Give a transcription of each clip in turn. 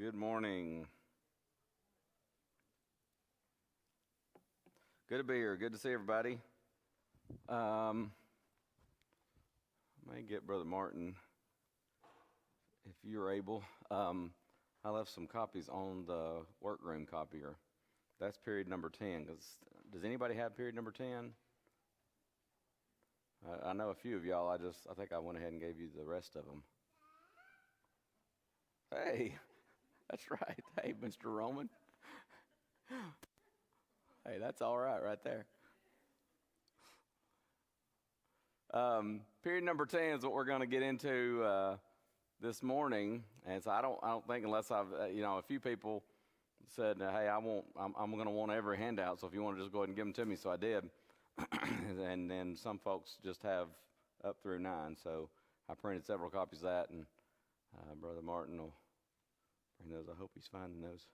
Good morning. Good to be here. Good to see everybody. I may get Brother Martin, if you're able. I left some copies on the workroom copier. That's period number 10. Does anybody have period number 10? I know a few of y'all. I think I went ahead and gave you the rest of them. Hey, that's right. Hey, Mr. Roman. Hey, that's all right there. Period number 10 is what we're going to get into this morning, and so I don't think unless I've a few people said, hey, I'm going to want every handout, so if you want to just go ahead and give them to me, so I did. And then some folks just have up through 9, so I printed several copies of that, and Brother Martin will bring those. I hope he's finding those.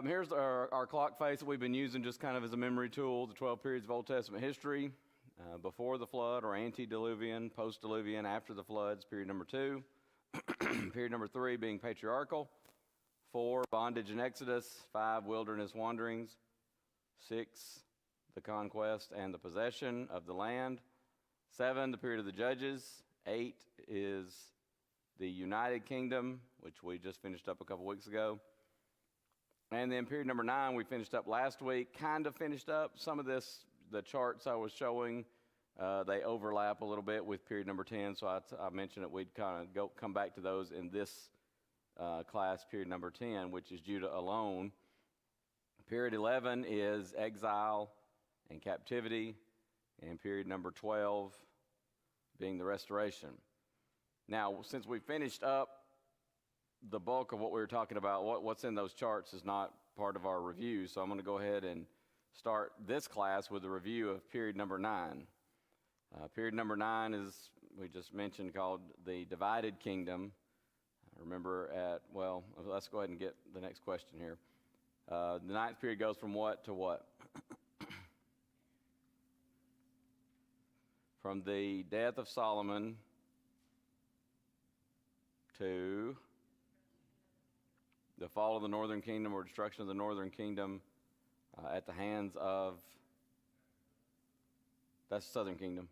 Here's our clock face that we've been using just kind of as a memory tool, the 12 periods of Old Testament history, before the flood or antediluvian, post-diluvian, after the floods, period number 2. Period number 3 being patriarchal. 4, bondage and Exodus. 5, wilderness wanderings. 6, the conquest and the possession of the land. 7, the period of the judges. 8 is the United Kingdom, which we just finished up a couple weeks ago. And then period number 9, we finished up last week, kind of finished up. Some of this, the charts I was showing, they overlap a little bit with period number 10, so I mentioned that we'd kind of come back to those in this class, period number 10, which is Judah alone. Period 11 is exile and captivity, and period number 12 being the restoration. Now, since we finished up the bulk of what we were talking about, what's in those charts is not part of our review, so I'm going to go ahead and start this class with a review of period number 9. Period number 9 is, we just mentioned, called the divided kingdom. Remember let's go ahead and get the next question here. The 9th period goes from what to what? From the death of Solomon to the fall of the northern kingdom or destruction of the northern kingdom at the hands of, that's the southern kingdom,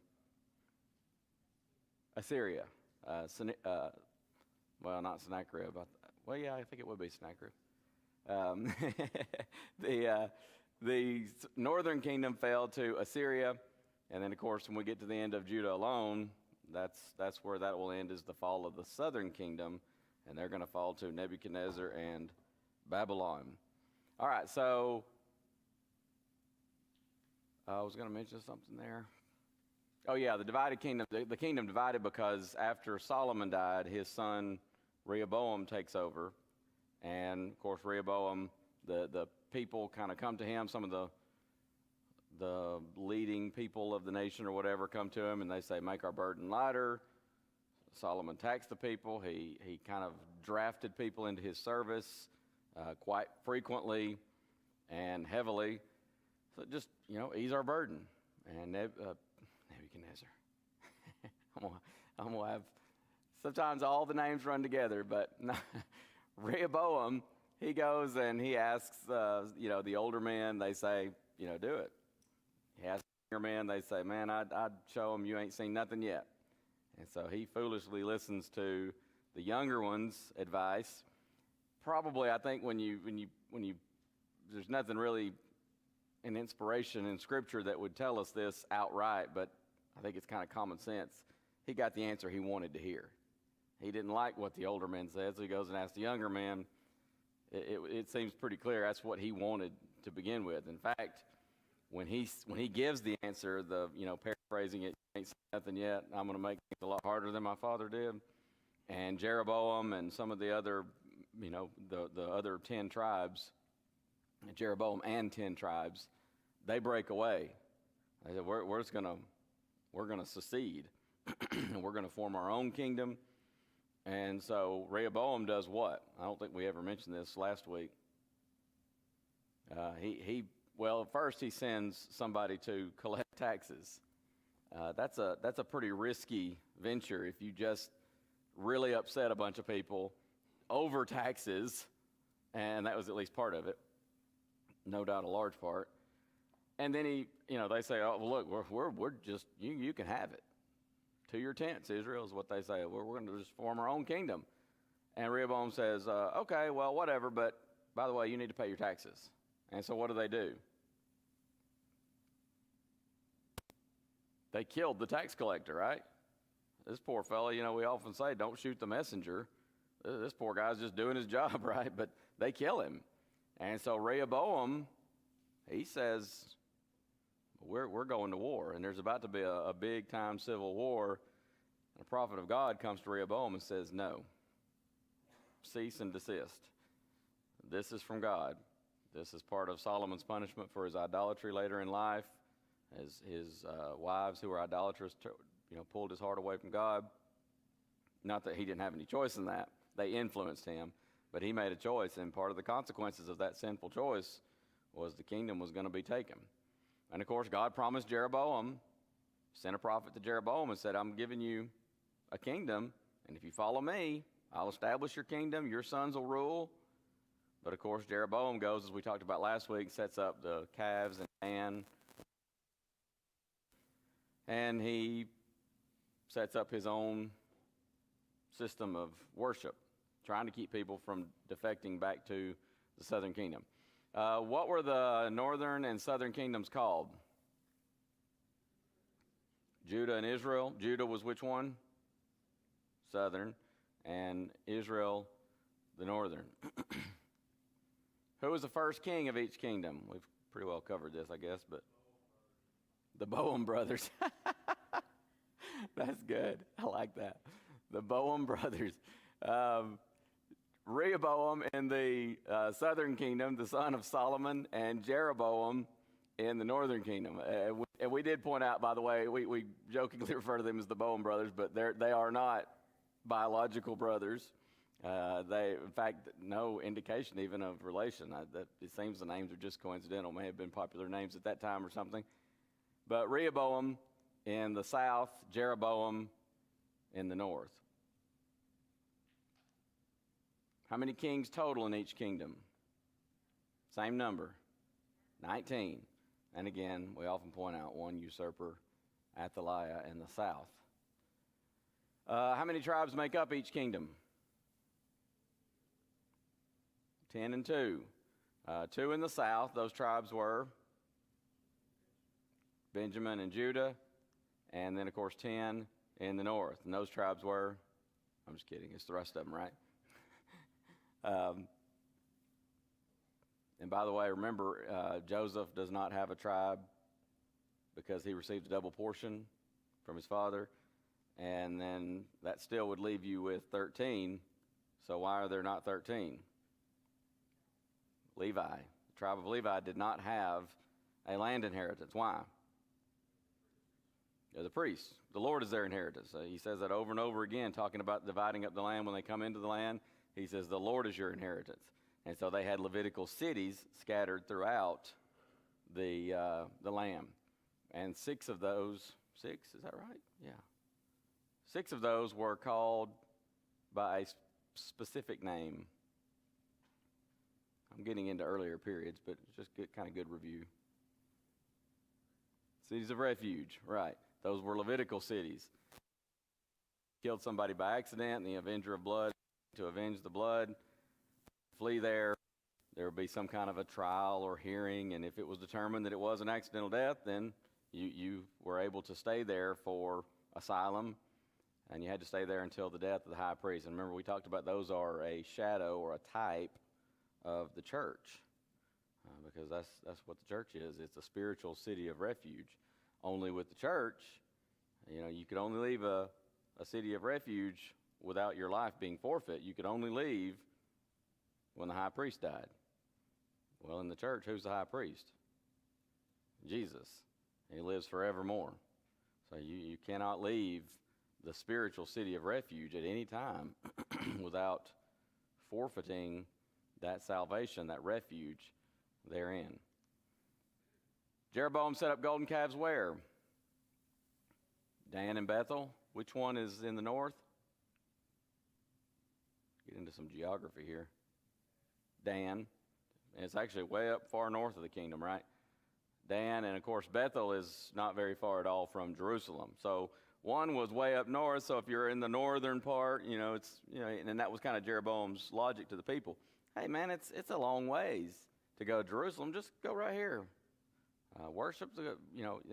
Assyria. Not Sennacherib. I think it would be Sennacherib. The northern kingdom fell to Assyria, and then, of course, when we get to the end of Judah alone, that's where that will end, is the fall of the southern kingdom, and they're going to fall to Nebuchadnezzar and Babylon. All right, so I was going to mention something there. Oh, yeah, the divided kingdom. The kingdom divided because after Solomon died, his son Rehoboam takes over. And, of course, Rehoboam, the people kind of come to him. Some of the leading people of the nation or whatever come to him, and they say, make our burden lighter. Solomon taxed the people. He kind of drafted people into his service quite frequently and heavily. So just, ease our burden. And Nebuchadnezzar. I'm going to have, sometimes all the names run together, but Rehoboam, he goes and he asks, the older men, they say, do it. He asks the younger men, they say, man, I'd show them you ain't seen nothing yet. And so he foolishly listens to the younger ones' advice. Probably, I think when you there's nothing really an inspiration in Scripture that would tell us this outright, but I think it's kind of common sense. He got the answer he wanted to hear. He didn't like what the older men said, so he goes and asks the younger man. It seems pretty clear that's what he wanted to begin with. In fact, when he gives the answer, paraphrasing it, you ain't seen nothing yet, I'm going to make it a lot harder than my father did. And Jeroboam and some of the other, the other 10 tribes, Jeroboam and 10 tribes, they break away. They said, we're going to secede. We're going to form our own kingdom. And so Rehoboam does what? I don't think we ever mentioned this last week. First he sends somebody to collect taxes. That's a pretty risky venture if you just really upset a bunch of people over taxes, and that was at least part of it, no doubt a large part. And then they say, oh, well, look, we're just, you can have it. To your tents, Israel, is what they say. We're going to just form our own kingdom. And Rehoboam says, okay, well, whatever, but by the way, you need to pay your taxes. And so what do? They killed the tax collector, right? This poor fellow, we often say, don't shoot the messenger. This poor guy's just doing his job, right? But they kill him. And so Rehoboam, he says, we're going to war. And there's about to be a big-time civil war. And a prophet of God comes to Rehoboam and says, no, cease and desist. This is from God. This is part of Solomon's punishment for his idolatry later in life. As his wives who were idolatrous, pulled his heart away from God. Not that he didn't have any choice in that. They influenced him, but he made a choice, and part of the consequences of that sinful choice was the kingdom was going to be taken. And of course, God promised Jeroboam, sent a prophet to Jeroboam and said, I'm giving you a kingdom, and if you follow me, I'll establish your kingdom, your sons will rule. But of course, Jeroboam goes, as we talked about last week, sets up the calves and Dan, and he sets up his own system of worship, trying to keep people from defecting back to the southern kingdom. What were the northern and southern kingdoms called? Judah and Israel. Judah was which one? Southern. And Israel, the northern. Who was the first king of each kingdom? We've pretty well covered this, I guess, but the Bowen Brothers. That's good. I like that. The Bowen Brothers. Rehoboam in the southern kingdom, the son of Solomon, and Jeroboam in the northern kingdom. And we did point out, by the way, we jokingly refer to them as the Bowen Brothers, but they are not biological brothers. In fact, no indication even of relation. It seems the names are just coincidental, may have been popular names at that time or something. But Rehoboam in the south, Jeroboam in the north. How many kings total in each kingdom? Same number, 19. And again, we often point out one usurper, Athaliah, in the south. How many tribes make up each kingdom? 10 and 2. 2 in the south, those tribes were Benjamin and Judah, and then, of course, 10 in the north. And those tribes were, I'm just kidding, it's the rest of them, right? And by the way, remember, Joseph does not have a tribe because he received a double portion from his father. And then that still would leave you with 13. So why are there not 13? Levi. The tribe of Levi did not have a land inheritance. Why? They're the priests. The Lord is their inheritance. He says that over and over again, talking about dividing up the land when they come into the land. He says, the Lord is your inheritance. And so they had Levitical cities scattered throughout the land. And 6 of those, 6, is that right? Yeah. 6 of those were called by a specific name. I'm getting into earlier periods, but it's just kind of good review. Cities of refuge, right. Those were Levitical cities. Killed somebody by accident, the avenger of blood, to avenge the blood, flee there. There would be some kind of a trial or hearing, and if it was determined that it was an accidental death, then you were able to stay there for asylum, and you had to stay there until the death of the high priest. And remember, we talked about those are a shadow or a type of the church, because that's what the church is. It's a spiritual city of refuge. Only with the church, you could only leave a city of refuge without your life being forfeit. You could only leave when the high priest died. Well, in the church, who's the high priest? Jesus. And he lives forevermore. So you cannot leave the spiritual city of refuge at any time without forfeiting that salvation, that refuge therein. Jeroboam set up golden calves where? Dan and Bethel. Which one is in the north? Get into some geography here. Dan. And it's actually way up far north of the kingdom, right? Dan, and of course Bethel is not very far at all from Jerusalem. So one was way up north, so if you're in the northern part, and that was kind of Jeroboam's logic to the people. Hey man, it's a long ways to go to Jerusalem. Just go right here. Worship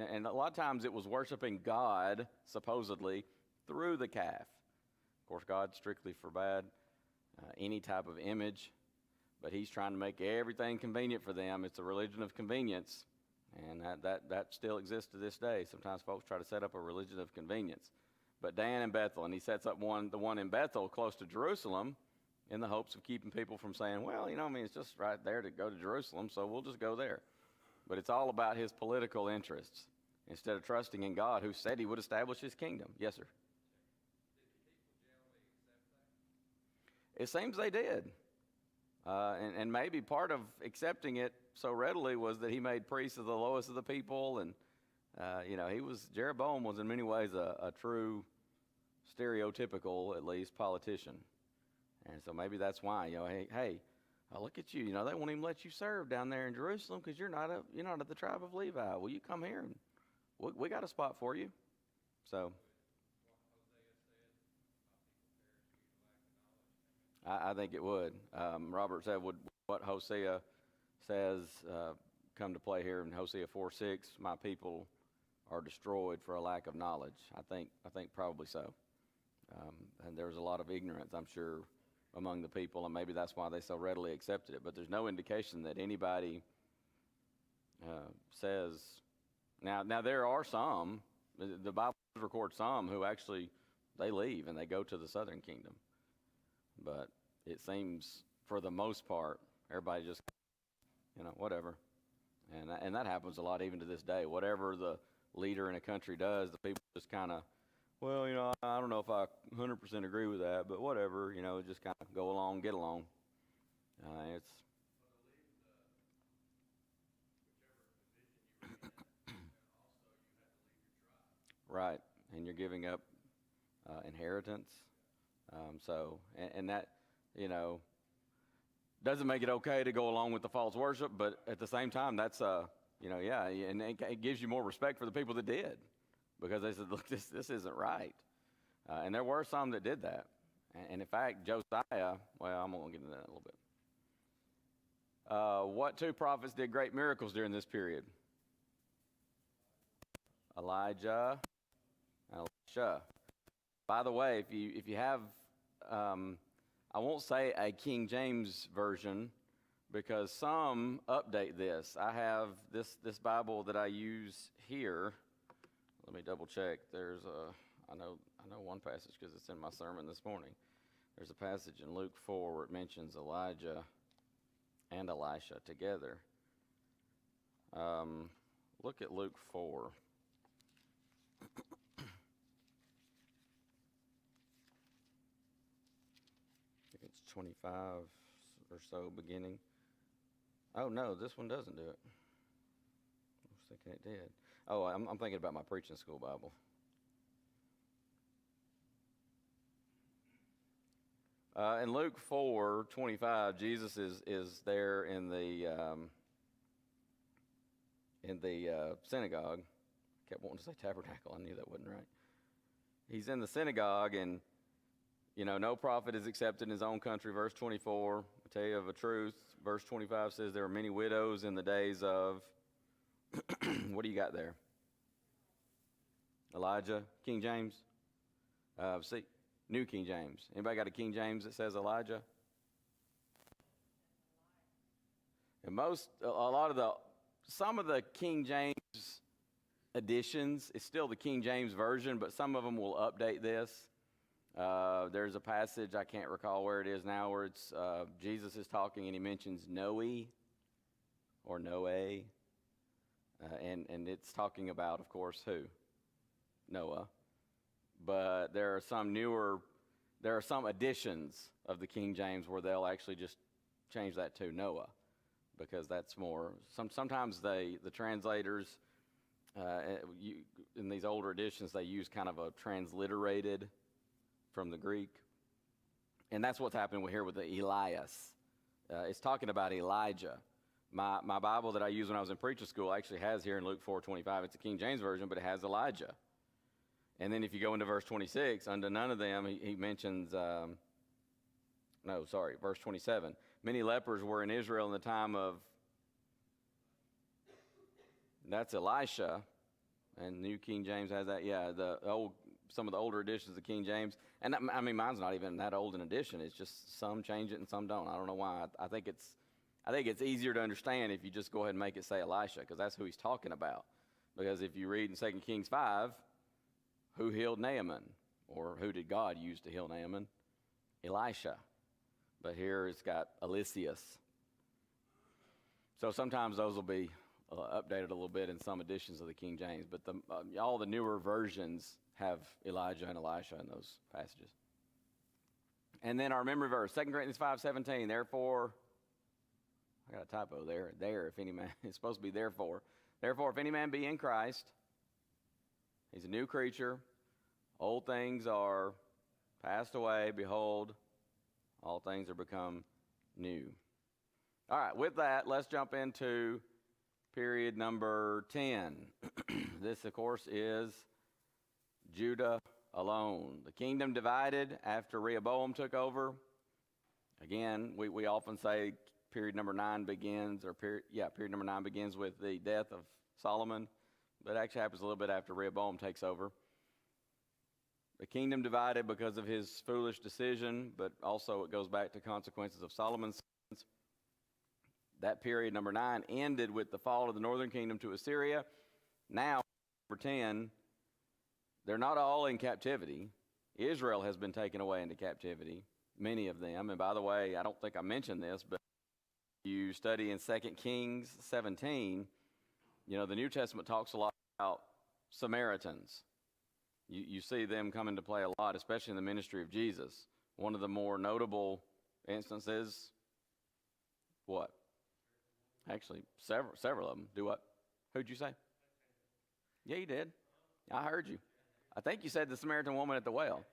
and a lot of times it was worshiping God, supposedly, through the calf. Of course, God strictly forbade any type of image, but he's trying to make everything convenient for them. It's a religion of convenience. And that still exists to this day. Sometimes folks try to set up a religion of convenience. But Dan and Bethel, and he sets up the one in Bethel close to Jerusalem in the hopes of keeping people from saying, well, it's just right there to go to Jerusalem, so we'll just go there. But it's all about his political interests instead of trusting in God, who said he would establish his kingdom. Yes, sir? Did the people generally accept that? It seems they did. And maybe part of accepting it so readily was that he made priests of the lowest of the people, and Jeroboam was in many ways a true stereotypical, at least, politician. And so maybe that's why, hey, look at you, they won't even let you serve down there in Jerusalem because you're not of the tribe of Levi. Well, you come here and we got a spot for you. So I think it would. Robert said, what Hosea says come to play here in Hosea 4:6, my people are destroyed for a lack of knowledge. I think probably so. And there was a lot of ignorance, I'm sure, among the people, and maybe that's why they so readily accepted it. But there's no indication that anybody says. Now there are some. The Bible records some who actually they leave and they go to the southern kingdom. But it seems, for the most part, everybody just, whatever. And that happens a lot even to this day. Whatever the leader in a country does, the people just kind of, well, I don't know if I 100% agree with that, but whatever, just kind of go along, get along. It's right, and you're giving up inheritance. And that, doesn't make it okay to go along with the false worship, but at the same time, that's, and it gives you more respect for the people that did, because they said, look, this isn't right. And there were some that did that. And in fact, Josiah, well, I'm going to get into that in a little bit. What two prophets did great miracles during this period? Elijah and Elisha. By the way, if you have, I won't say a King James version, because some update this. I have this Bible that I use here. Let me double check. There's I know one passage because it's in my sermon this morning. There's a passage in Luke 4 where it mentions Elijah and Elisha together. Look at Luke 4. It's 25 or so beginning. Oh no, this one doesn't do it. I was thinking it did. Oh, I'm thinking about my preaching school Bible. In Luke 4:25, Jesus is there in the synagogue. I kept wanting to say tabernacle. I knew that wasn't right. He's in the synagogue, and no prophet is accepted in his own country. Verse 24, I tell you of a truth. Verse 25 says there are many widows in the days of. What do you got there? Elijah, King James. New King James. Anybody got a King James that says Elijah? And some of the King James editions, it's still the King James version, but some of them will update this. There's a passage, I can't recall where it is now, where it's Jesus is talking and he mentions Noe or Noe, and it's talking about, of course, who? Noah. But there are some editions of the King James where they'll actually just change that to Noah, because that's more. Sometimes the translators in these older editions, they use kind of a transliterated from the Greek, And that's what's happening here with the Elias. It's talking about Elijah. My Bible that I used when I was in preacher school actually has here in Luke 4:25. It's a King James Version, but it has Elijah. And then if you go into verse 26, unto none of them, he mentions, verse 27. Many lepers were in Israel in the time of, that's Elisha. And New King James has that, some of the older editions of King James. And mine's not even that old an edition. It's just some change it and some don't. I don't know why. I think it's easier to understand if you just go ahead and make it say Elisha, because that's who he's talking about. Because if you read in 2 Kings 5, who healed Naaman? Or who did God use to heal Naaman? Elisha. But here it's got Eliseus. So sometimes those will be updated a little bit in some editions of the King James. But all the newer versions have Elijah and Elisha in those passages. And then our memory verse, 2 Corinthians 5:17. Therefore, I got a typo there. If any man, it's supposed to be therefore. Therefore, if any man be in Christ, he's a new creature. Old things are passed away. Behold, all things are become new. All right, with that, let's jump into period number 10. This, of course, is Judah alone. The kingdom divided after Rehoboam took over. Again, we often say period number 9 begins, period number 9 begins with the death of Solomon, but it actually happens a little bit after Rehoboam takes over. The kingdom divided because of his foolish decision, but also it goes back to consequences of Solomon's sins. That period, number 9, ended with the fall of the northern kingdom to Assyria. Now, number 10, they're not all in captivity. Israel has been taken away into captivity, many of them. And by the way, I don't think I mentioned this, but you study in 2 Kings 17, the New Testament talks a lot about Samaritans. You see them come into play a lot, especially in the ministry of Jesus. One of the more notable instances, what? Actually, several of them. Do what? Who'd you say? Yeah, you did. I heard you. I think you said the Samaritan woman at the well.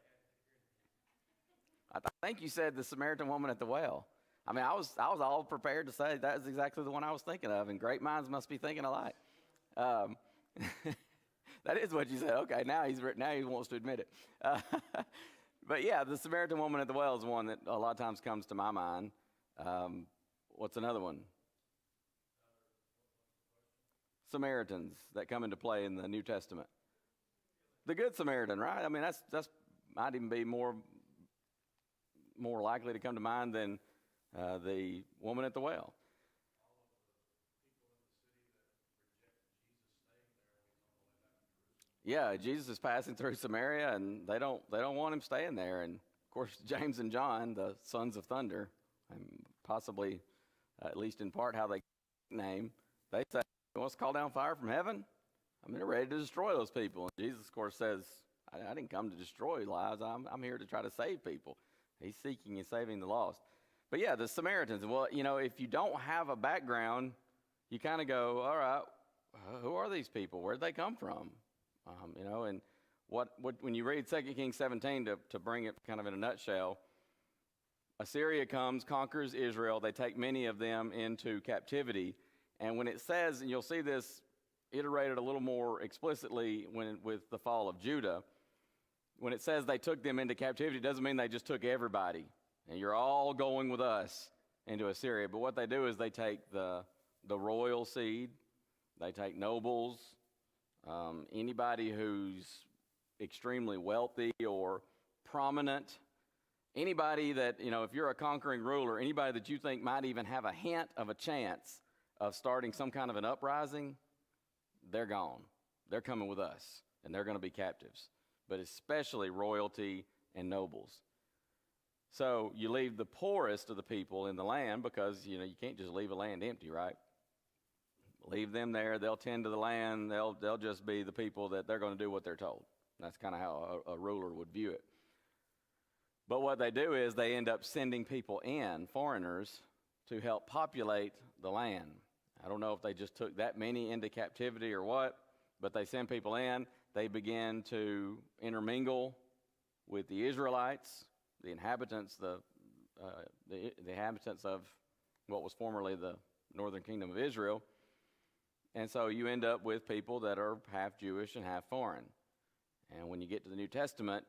I think you said the Samaritan woman at the well. I mean, I was all prepared to say that's exactly the one I was thinking of, and great minds must be thinking alike. That is what you said. Okay, now he wants to admit it. But yeah, the Samaritan woman at the well is one that a lot of times comes to my mind. What's another one? Samaritans that come into play in the New Testament. The Good Samaritan, right? I mean, that's might even be more likely to come to mind than the woman at the well. Yeah, Jesus is passing through Samaria, and they don't want him staying there. And of course, James and John, the sons of thunder, and possibly at least in part how they name, they say, "He wants to call down fire from heaven." I mean, they're ready to destroy those people. And Jesus, of course, says, "I didn't come to destroy lives. I'm here to try to save people." He's seeking and saving the lost. But yeah, the Samaritans. Well, if you don't have a background, you kind of go, "All right, who are these people? Where'd they come from?" And what when you read 2 Kings 17, to bring it kind of in a nutshell, Assyria comes, conquers Israel. They take many of them into captivity. And when it says, and you'll see this iterated a little more explicitly with the fall of Judah, when it says they took them into captivity, it doesn't mean they just took everybody. And you're all going with us into Assyria. But what they do is they take the royal seed, they take nobles, anybody who's extremely wealthy or prominent, anybody that, if you're a conquering ruler, anybody that you think might even have a hint of a chance of starting some kind of an uprising, they're gone. They're coming with us, and they're going to be captives, but especially royalty and nobles. So you leave the poorest of the people in the land because, you can't just leave a land empty, right? Leave them there. They'll tend to the land. They'll just be the people that they're going to do what they're told. That's kind of how a ruler would view it. But what they do is they end up sending people in, foreigners, to help populate the land. I don't know if they just took that many into captivity or what, but they send people in. They begin to intermingle with the Israelites. the inhabitants, the inhabitants of what was formerly the northern kingdom of Israel. And so you end up with people that are half Jewish and half foreign. And when you get to the New Testament,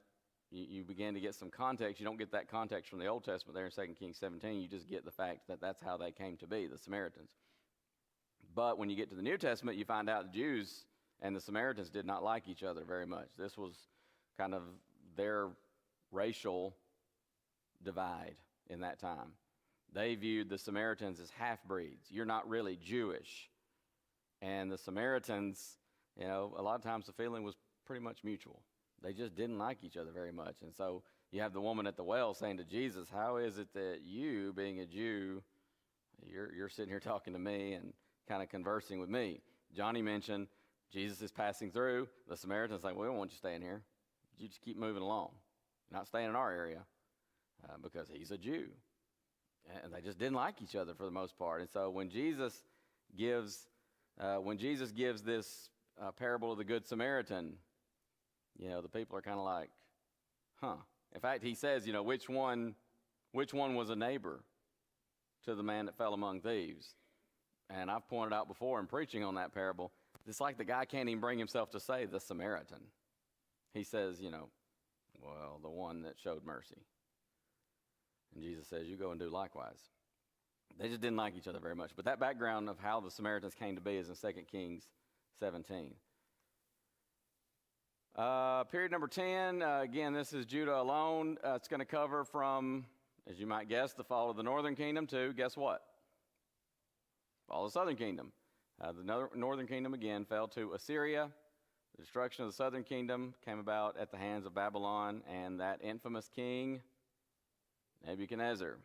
you begin to get some context. You don't get that context from the Old Testament there in 2 Kings 17. You just get the fact that that's how they came to be, the Samaritans. But when you get to the New Testament, you find out the Jews and the Samaritans did not like each other very much. This was kind of their racial divide in that time. They viewed the Samaritans as half-breeds. You're not really Jewish. And the Samaritans, a lot of times the feeling was pretty much mutual. They just didn't like each other very much. And so you have the woman at the well saying to Jesus, how is it that you, being a Jew, you're sitting here talking to me and kind of conversing with me? Johnny mentioned Jesus is passing through. The Samaritans like, we don't want you staying here. You just keep moving along. You're not staying in our area because he's a Jew. And they just didn't like each other for the most part. And so when Jesus gives this parable of the Good Samaritan, the people are kind of like, huh. In fact, he says, which one was a neighbor to the man that fell among thieves? And I've pointed out before in preaching on that parable, it's like the guy can't even bring himself to say the Samaritan. He says, well, the one that showed mercy. And Jesus says, you go and do likewise. They just didn't like each other very much. But that background of how the Samaritans came to be is in 2 Kings 17. Period number 10, again, this is Judah alone. It's going to cover from, as you might guess, the fall of the northern kingdom to, guess what? Fall of the southern kingdom. The northern kingdom, again, fell to Assyria. The destruction of the southern kingdom came about at the hands of Babylon and that infamous king, Nebuchadnezzar.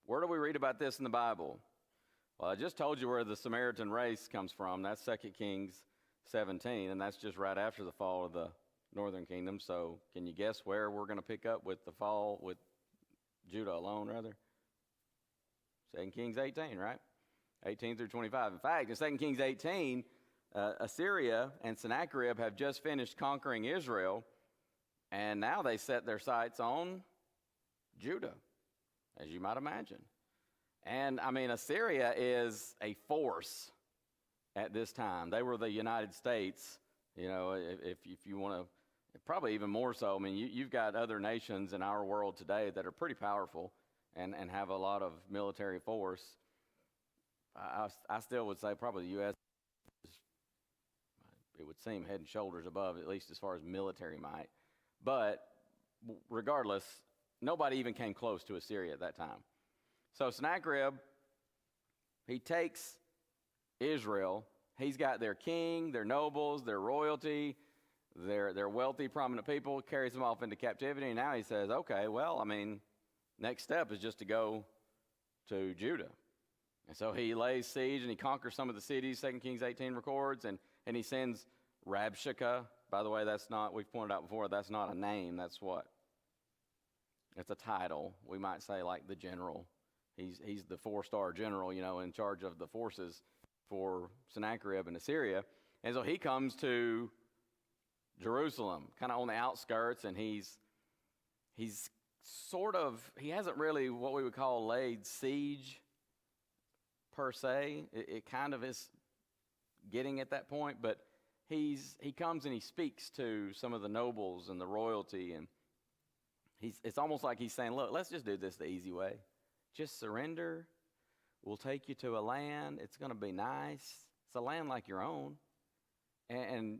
Where do we read about this in the Bible? Well, I just told you where the Samaritan race comes from. That's 2 Kings 17, and that's just right after the fall of the northern kingdom. So can you guess where we're going to pick up with the fall, with Judah alone, rather? 2 Kings 18, right? 18 through 25. In fact, in 2 Kings 18, Assyria and Sennacherib have just finished conquering Israel, and now they set their sights on Judah, as you might imagine. And, Assyria is a force at this time. They were the United States, if you want to, probably even more so. You've got other nations in our world today that are pretty powerful and have a lot of military force. I still would say probably the U.S., it would seem, head and shoulders above, at least as far as military might. But regardless, nobody even came close to Assyria at that time. So Sennacherib, he takes Israel. He's got their king, their nobles, their royalty, their wealthy, prominent people, carries them off into captivity. And now he says, okay, well, next step is just to go to Judah. And so he lays siege and he conquers some of the cities, 2 Kings 18 records, and he sends Rabshakeh. By the way, we've pointed out before, that's not a name, that's what? It's a title. We might say like the general. He's the 4-star general, in charge of the forces for Sennacherib and Assyria. And so he comes to Jerusalem, kind of on the outskirts, and he hasn't really what we would call laid siege per se. It kind of is getting at that point, but he comes and he speaks to some of the nobles and the royalty, and it's almost like he's saying, look, let's just do this the easy way. Just surrender. We'll take you to a land. It's going to be nice. It's a land like your own. And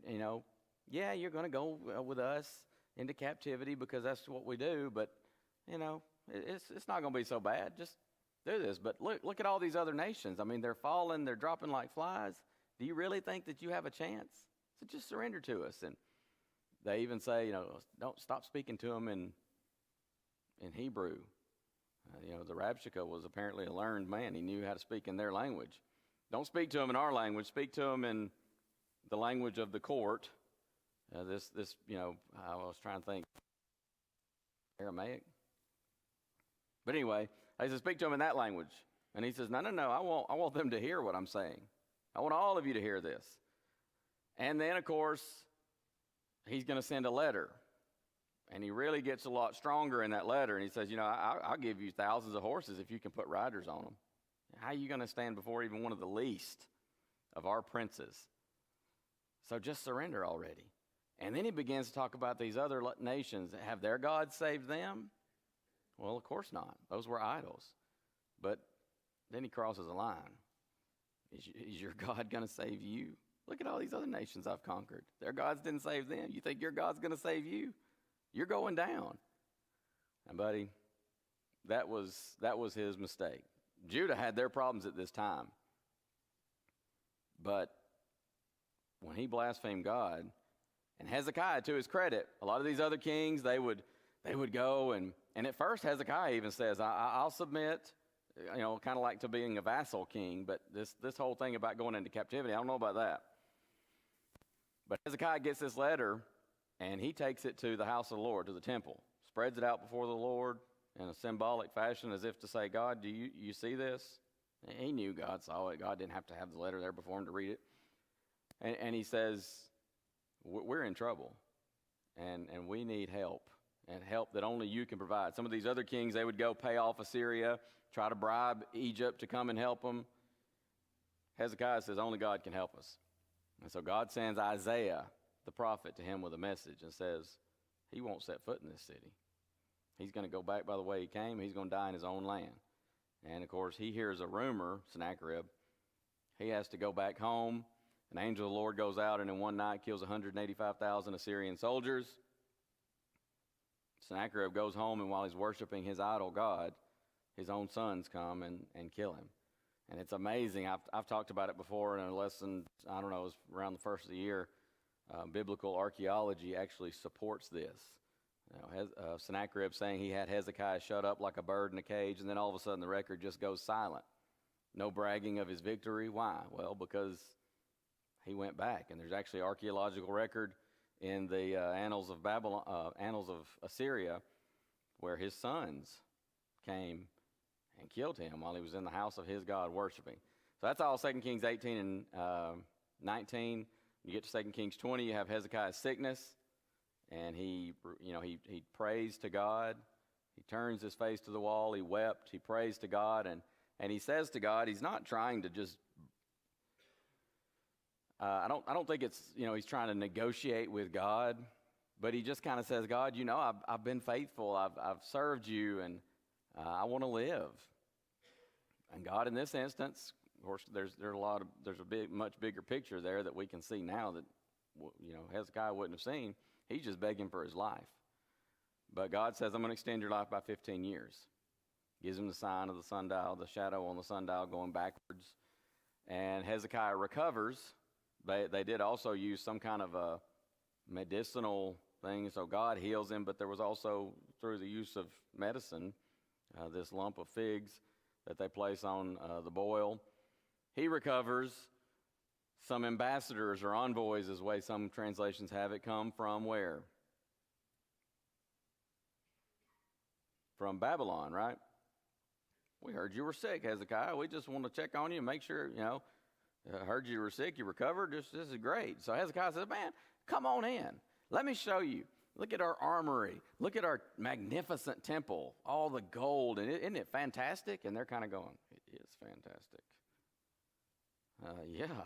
you're going to go with us into captivity because that's what we do, but, it's not going to be so bad. Just do this. But look at all these other nations. They're falling. They're dropping like flies. Do you really think that you have a chance? So just surrender to us. And they even say, don't stop speaking to them in Hebrew. The Rabshakeh was apparently a learned man. He knew how to speak in their language. Don't speak to them in our language. Speak to them in the language of the court. I was trying to think, Aramaic. But anyway, I said, speak to them in that language. And he says, no, I want them to hear what I'm saying. I want all of you to hear this. And then, of course, he's going to send a letter. And he really gets a lot stronger in that letter. And he says, I'll give you thousands of horses if you can put riders on them. How are you going to stand before even one of the least of our princes? So just surrender already. And then he begins to talk about these other nations. Have their gods saved them? Well, of course not. Those were idols. But then he crosses a line. Is your God going to save you? Look at all these other nations I've conquered. Their gods didn't save them. You think your God's going to save you? You're going down. And buddy, that was his mistake. Judah had their problems at this time. But when he blasphemed God, and Hezekiah, to his credit, a lot of these other kings, they would go and at first Hezekiah even says, I'll submit, kind of like to being a vassal king, but this whole thing about going into captivity, I don't know about that. But Hezekiah gets this letter, and he takes it to the house of the Lord, to the temple, spreads it out before the Lord in a symbolic fashion as if to say, God, do you see this? And he knew God saw it. God didn't have to have the letter there before him to read it. And he says, we're in trouble, and we need help, and help that only you can provide. Some of these other kings, they would go pay off Assyria, try to bribe Egypt to come and help them. Hezekiah says, only God can help us. And so God sends Isaiah, the prophet, to him with a message and says, he won't set foot in this city. He's going to go back by the way he came. He's going to die in his own land. And, of course, he hears a rumor, Sennacherib. He has to go back home. An angel of the Lord goes out and in one night kills 185,000 Assyrian soldiers. Sennacherib goes home, and while he's worshiping his idol god, his own sons come and kill him. And it's amazing. I've talked about it before in a lesson, I don't know, it was around the first of the year. Biblical archaeology actually supports this. Sennacherib saying he had Hezekiah shut up like a bird in a cage, and then all of a sudden the record just goes silent. No bragging of his victory. Why? Well, because he went back, and there's actually archaeological record in the annals of Assyria, where his sons came and killed him while he was in the house of his God worshiping. So that's all 2 Kings 18 and 19. You get to 2 Kings 20, you have Hezekiah's sickness, and he prays to God. He turns his face to the wall. He wept. He prays to God, and he says to God, he's not trying to just. I don't think it's he's trying to negotiate with God, but he just kind of says, God, I've been faithful. I've served you, and I want to live. And God, in this instance, of course, there's a much bigger picture there that we can see now that Hezekiah wouldn't have seen. He's just begging for his life. But God says, I'm going to extend your life by 15 years. Gives him the sign of the sundial, the shadow on the sundial going backwards. And Hezekiah recovers. They did also use some kind of a medicinal thing, so God heals him, but there was also, through the use of medicine, this lump of figs that they place on the boil. He recovers. Some ambassadors or envoys, is the way some translations have it, come from where? From Babylon, right? We heard you were sick, Hezekiah. We just want to check on you and make sure, heard you were sick, you recovered. This is great. So Hezekiah says, man, come on in. Let me show you. Look at our armory. Look at our magnificent temple, all the gold. And isn't it fantastic? And they're kind of going, it is fantastic. Yeah,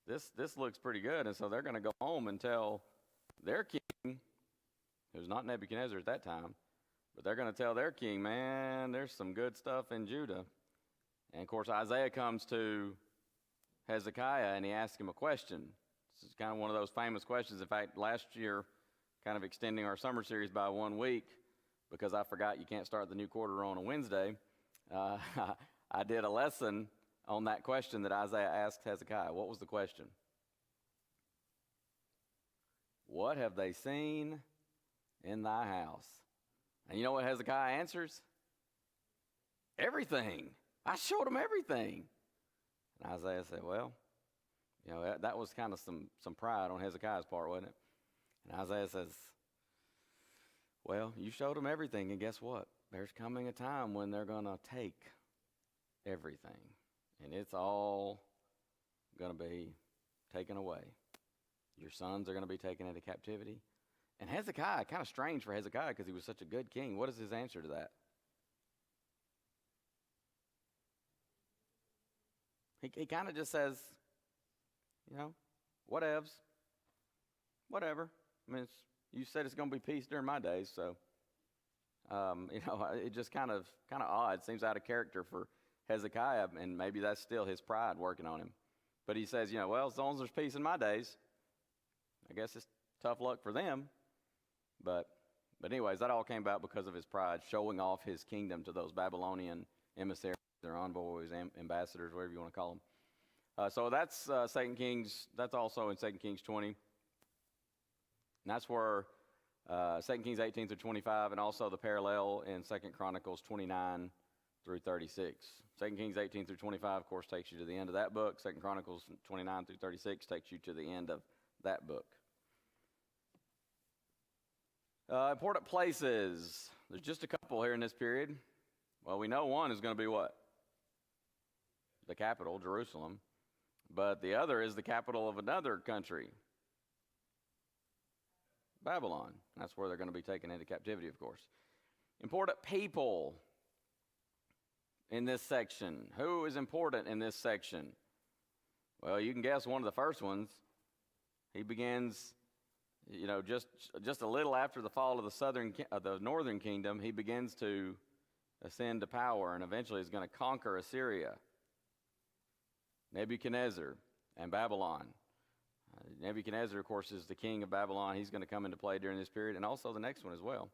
this looks pretty good. And so they're going to go home and tell their king, who's not Nebuchadnezzar at that time, but they're going to tell their king, man, there's some good stuff in Judah. And, of course, Isaiah comes to Hezekiah, and he asks him a question. This is kind of one of those famous questions. In fact, last year, kind of extending our summer series by 1 week, because I forgot you can't start the new quarter on a Wednesday, I did a lesson on that question that Isaiah asked Hezekiah. What was the question? What have they seen in thy house? And you know what Hezekiah answers? Everything. I showed them everything. And Isaiah said, well, that was kind of some pride on Hezekiah's part, wasn't it? And Isaiah says, well, you showed them everything, and guess what? There's coming a time when they're going to take everything, and it's all going to be taken away. Your sons are going to be taken into captivity, And Hezekiah, kind of strange for Hezekiah because he was such a good king. What is his answer to that? He kind of just says, whatevs, whatever. I mean, you said it's going to be peace during my days, so, it just kind of odd. Seems out of character for Hezekiah, and maybe that's still his pride working on him. But he says, well, as long as there's peace in my days, I guess it's tough luck for them. But anyways, that all came about because of his pride, showing off his kingdom to those Babylonian emissaries, or envoys, ambassadors, whatever you want to call them. So that's 2 Kings. That's also in 2 Kings 20. And that's where 2 Kings 18 through 25, and also the parallel in 2 Chronicles 29 through 36. 2 Kings 18 through 25, of course, takes you to the end of that book. 2 Chronicles 29 through 36 takes you to the end of that book. Important places. There's just a couple here in this period. Well, we know one is going to be what? The capital, Jerusalem. But the other is the capital of another country, Babylon. That's where they're going to be taken into captivity, of course. Important people in this section. Who is important in this section? Well, you can guess one of the first ones. He begins, just a little after the fall of the northern kingdom, he begins to ascend to power, and eventually is going to conquer Assyria. Nebuchadnezzar and Babylon. Nebuchadnezzar, of course, is the king of Babylon. He's going to come into play during this period, and also the next one as well.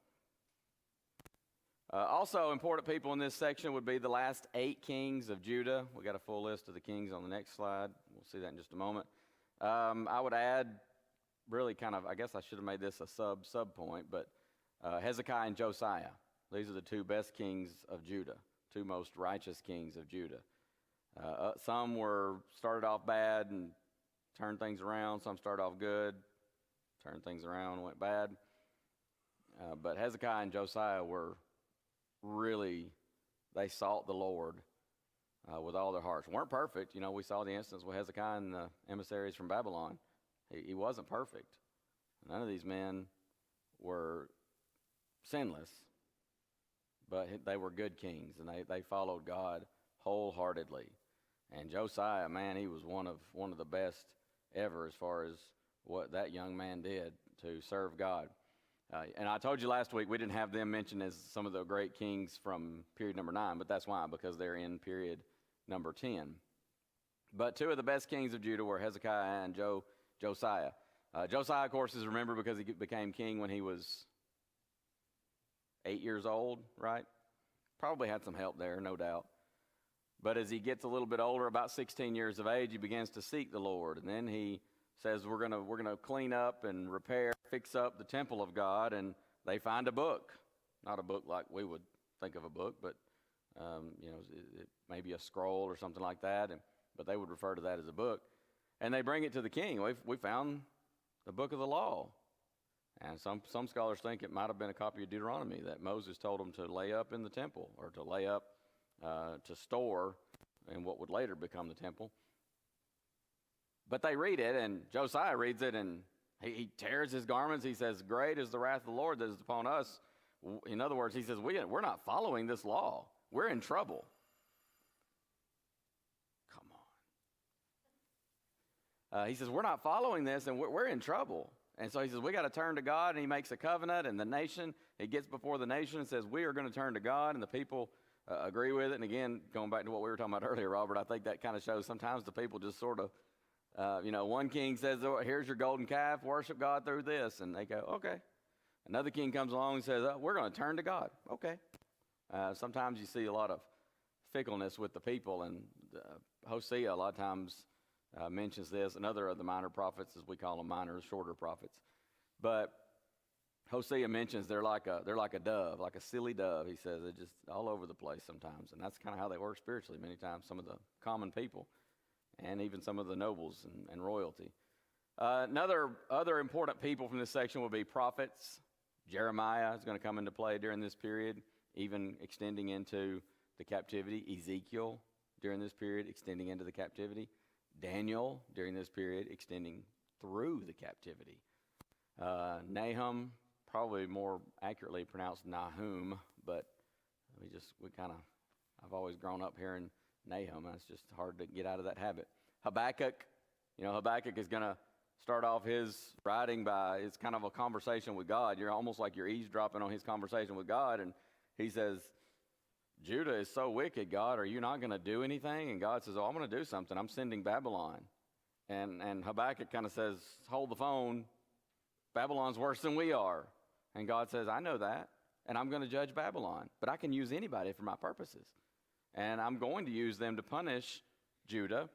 Also, important people in this section would be the last 8 kings of Judah. We got a full list of the kings on the next slide. We'll see that in just a moment. I would add, really I guess I should have made this a sub point, but Hezekiah and Josiah. These are the 2 best kings of Judah, 2 most righteous kings of Judah. Some started off bad and turned things around. Some started off good, turned things around and went bad. But Hezekiah and Josiah were really, they sought the Lord with all their hearts. Weren't perfect. We saw the instance with Hezekiah and the emissaries from Babylon. He wasn't perfect. None of these men were sinless, but they were good kings, and they followed God wholeheartedly. And Josiah, man, he was one of the best ever as far as what that young man did to serve God. And I told you last week we didn't have them mentioned as some of the great kings from period number 9, but that's why, because they're in period number 10. But 2 of the best kings of Judah were Hezekiah and Josiah. Josiah, of course, is remembered because he became king when he was 8 years old, right? Probably had some help there, no doubt. But as he gets a little bit older, about 16 years of age, he begins to seek the Lord. And then he says, we're gonna clean up and repair, fix up the temple of God. And they find a book. Not a book like we would think of a book, but it may be a scroll or something like that. But they would refer to that as a book. And they bring it to the king. We found the book of the law. And some scholars think it might have been a copy of Deuteronomy that Moses told them to lay up in the temple, or to lay up, to store in what would later become the temple. But they read it, and Josiah reads it, and he tears his garments. He says, great is the wrath of the Lord that is upon us. In other words, he says, we're not following this law. We're in trouble. Come on. He says, we're not following this, and we're in trouble. And so he says, we got to turn to God, and he makes a covenant, and the nation, he gets before the nation and says, we are going to turn to God, and the people agree with it. And again, going back to what we were talking about earlier, Robert, I think that kind of shows sometimes the people just sort of, one king says, oh, here's your golden calf, worship God through this. And they go, okay. Another king comes along and says, oh, we're going to turn to God. Okay. Sometimes you see a lot of fickleness with the people, and Hosea a lot of times mentions this. Another of the minor prophets, as we call them, minor, shorter prophets. But Hosea mentions they're like a dove, like a silly dove. He says they're just all over the place sometimes, and that's kind of how they work spiritually many times, some of the common people, and even some of the nobles and royalty. Other important people from this section will be prophets. Jeremiah is going to come into play during this period, even extending into the captivity. Ezekiel during this period, extending into the captivity. Daniel during this period, extending through the captivity. Nahum, probably more accurately pronounced Nahum, but I've always grown up hearing Nahum, and it's just hard to get out of that habit. Habakkuk, Habakkuk is going to start off his writing by, it's kind of a conversation with God. You're almost like you're eavesdropping on his conversation with God, and he says, Judah is so wicked, God, are you not going to do anything? And God says, oh, I'm going to do something. I'm sending Babylon. And Habakkuk kind of says, hold the phone. Babylon's worse than we are. And God says, I know that, and I'm going to judge Babylon. But I can use anybody for my purposes. And I'm going to use them to punish Judah,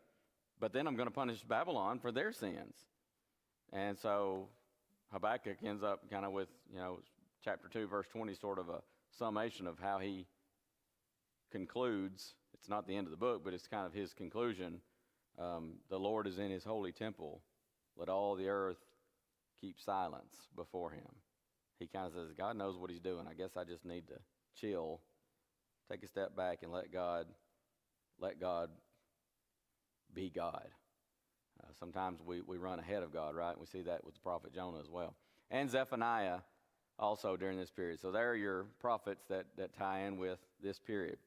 but then I'm going to punish Babylon for their sins. And so Habakkuk ends up kind of with, chapter 2, verse 20, sort of a summation of how he concludes. It's not the end of the book, but it's kind of his conclusion. The Lord is in his holy temple. Let all the earth keep silence before him. He kind of says, God knows what he's doing. I guess I just need to chill, take a step back, and let God be God. Sometimes we run ahead of God, right? We see that with the prophet Jonah as well. And Zephaniah also during this period. So there are your prophets that tie in with this period.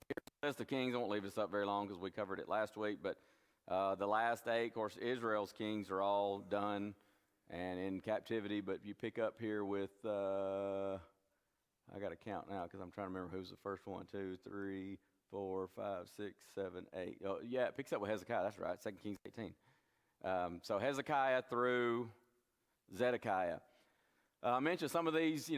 Here's the list of kings. I won't leave this up very long because we covered it last week. But the last 8, of course, Israel's kings are all done and in captivity. But you pick up here with, I got to count now because I'm trying to remember who's the first one. 2, 3, 4, 5, 6, 7, 8. Oh, yeah, it picks up with Hezekiah. That's right, 2 Kings 18. So Hezekiah through Zedekiah. I mentioned some of these,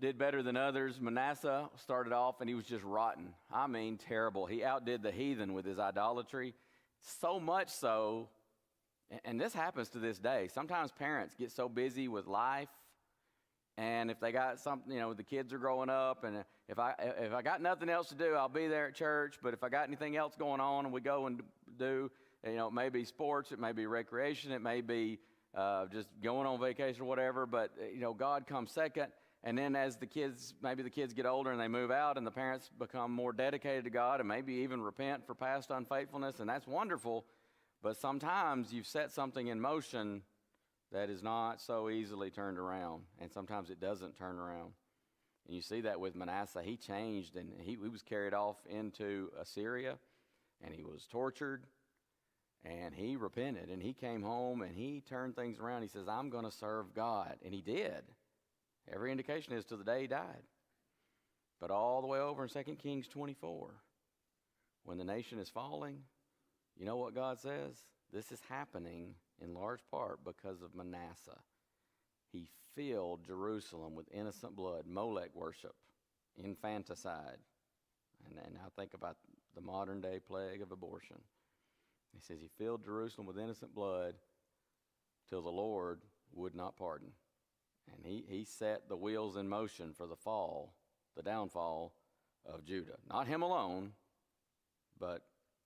did better than others. Manasseh started off, and he was just rotten. I mean, terrible. He outdid the heathen with his idolatry. So much so, and this happens to this day. Sometimes parents get so busy with life, and if they got something, the kids are growing up, and if I got nothing else to do, I'll be there at church. But if I got anything else going on, and we go and do, it may be sports, it may be recreation, it may be just going on vacation or whatever. But God comes second. And then as the kids get older and they move out, and the parents become more dedicated to God, and maybe even repent for past unfaithfulness, and that's wonderful. But sometimes you've set something in motion that is not so easily turned around, and sometimes it doesn't turn around. And you see that with Manasseh. He changed, and he was carried off into Assyria, and he was tortured, and he repented, and he came home, and he turned things around. He says, I'm going to serve God, and he did. Every indication is to the day he died. But all the way over in 2 Kings 24, when the nation is falling, you know what God says? This is happening in large part because of Manasseh. He filled Jerusalem with innocent blood, Molech worship, infanticide. And now think about the modern day plague of abortion. He says he filled Jerusalem with innocent blood till the Lord would not pardon. And he set the wheels in motion for the downfall of Judah. Not him alone, but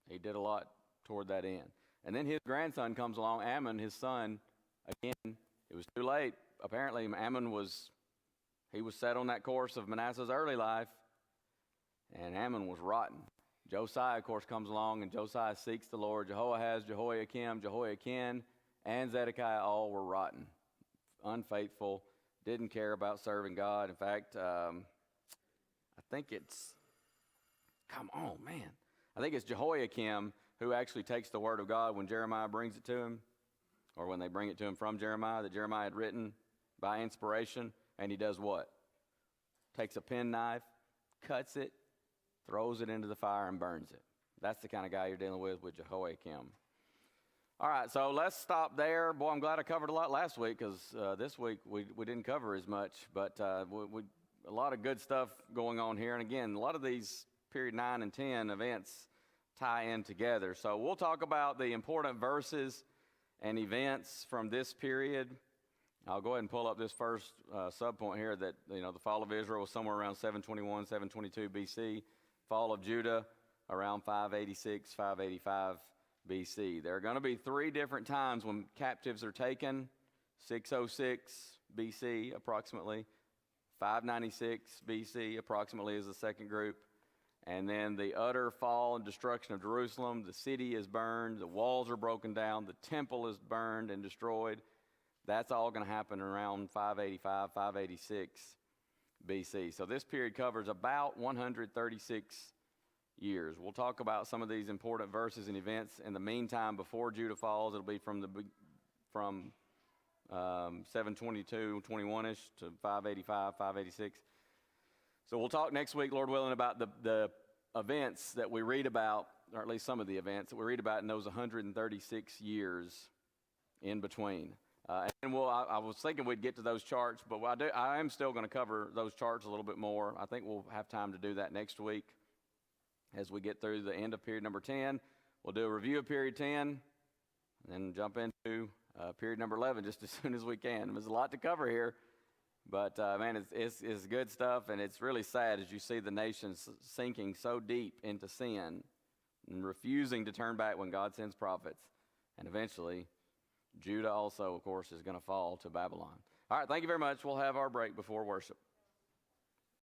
he did a lot toward that end. And then his grandson comes along, Ammon, his son. Again, it was too late. Apparently, Ammon was set on that course of Manasseh's early life, and Ammon was rotten. Josiah, of course, comes along, and Josiah seeks the Lord. Jehoahaz, Jehoiakim, Jehoiakim, and Zedekiah all were rotten, unfaithful, didn't care about serving God. In fact, I think it's Jehoiakim who actually takes the word of God when Jeremiah brings it to him, or when they bring it to him from Jeremiah, that Jeremiah had written by inspiration, and he does what? Takes a penknife, cuts it, throws it into the fire, and burns it. That's the kind of guy you're dealing with Jehoiakim. All right, so let's stop there. Boy, I'm glad I covered a lot last week, because this week we didn't cover as much, but a lot of good stuff going on here. And again, a lot of these period 9 and 10 events tie in together. So we'll talk about the important verses and events from this period. I'll go ahead and pull up this first subpoint here that, the fall of Israel was somewhere around 721, 722 BC. Fall of Judah around 586, 585 BC. There are going to be 3 different times when captives are taken: 606 BC approximately, 596 BC approximately is the second group, and then the utter fall and destruction of Jerusalem. The city is burned, the walls are broken down, the temple is burned and destroyed. That's all going to happen around 585, 586 BC. So this period covers about 136 years. We'll talk about some of these important verses and events in the meantime before Judah falls. It'll be from 722, 21-ish to 585, 586. So we'll talk next week, Lord willing, about the events that we read about, or at least some of the events that we read about in those 136 years in between. And I was thinking we'd get to those charts, but I am still going to cover those charts a little bit more. I think we'll have time to do that next week as we get through the end of period number 10. We'll do a review of period 10 and then jump into period number 11 just as soon as we can. There's a lot to cover here, but man, it's good stuff, and it's really sad as you see the nation sinking so deep into sin and refusing to turn back when God sends prophets, and eventually Judah also, of course, is going to fall to Babylon. All right, thank you very much. We'll have our break before worship.